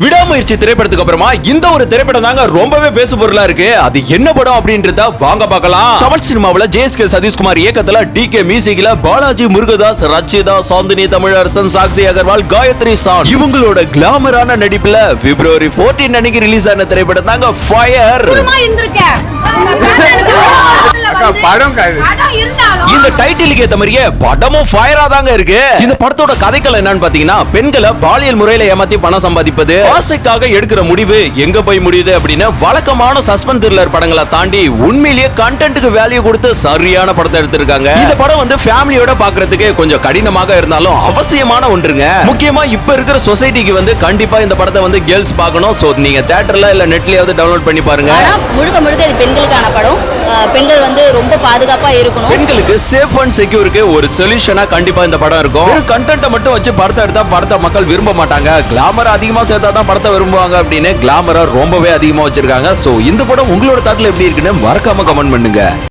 விடாமுயற்சி திரைப்படத்துக்கு அப்புறமா இந்த ஒரு திரைப்படம் தாங்க ரொம்பவே பேசு பொருளா இருக்கு. அது என்ன படம் அப்படின்றத வாங்க பார்க்கலாம். தமிழ் சினிமாவுல ஜே.எஸ்.கே. சதீஷ்குமார் இயக்கத்துல டி.கே. மியூசிக்ல பாலாஜி முருகதாஸ், ரச்சிதா, சாந்தினி தமிழரசன், சாக்ஷி அகர்வால், காயத்ரி சான் இவங்களோட கிளாமரான நடிப்புல February 14 அன்னைக்கு ரிலீஸ் ஆன திரைப்படம் தாங்க ஃபயர். இந்த டைட்டிலுக்கு ஏத்த மாதிரியே படமும் ஃபயரா தாங்க இருக்கு. இந்த படத்தோட கதைக்களம் என்னன்னு பாத்தீங்கன்னா, பெண்களை பாலியல் முறையில ஏமாத்தி பணம் சம்பாதிப்பது, ஆசைக்காக எடுக்கிற முடிவு எங்க போய் முடியுது அப்படின்னு வழக்கமான சஸ்பென்ஸ் த்ரில்லர் படங்களை தாண்டி உண்மையிலேயே கண்டென்ட்க்கு வேல்யூ கொடுத்து சரியான படத்தை எடுத்திருக்காங்க. இந்த படம் வந்து ஃபேமிலியோட பாக்குறதுக்கு கொஞ்சம் கடினமாக இருந்தாலும் அவசியமான ஒன்றுங்க. முக்கியமா இப்ப இருக்கிற சொசைட்டிக்கு வந்து கண்டிப்பா இந்த படத்தை வந்து கேர்ள்ஸ் பார்க்கணும். சோ நீங்க தியேட்டர்ல இல்ல நெட்லயாவது டவுன்லோட் பண்ணி பாருங்க. முழுக்க முழுக்க இது பெண்களுக்கான படம். பெண்கள் வந்து ரொம்ப பாதுகாப்பா இருக்கணும். பெண்களுக்கு சேஃப் அண்ட் செக்யூருக்கு ஒரு சொல்யூஷனா கண்டிப்பா இந்த படம் இருக்கும். ஒரு கண்டென்ட்டை மட்டும் வச்சு படத்தை எடுத்தா படத்தை மக்கள் விரும்ப மாட்டாங்க. கிளாமர் அதிகமா சேர்த்தா தான் படத்தை விரும்புவாங்க அப்படின்னு கிளாமரை ரொம்பவே அதிகமா வச்சிருக்காங்க. சோ இந்த படம் உங்களோட தாட்ல எப்படி இருக்குன்னு மறக்காம கமெண்ட் பண்ணுங்க.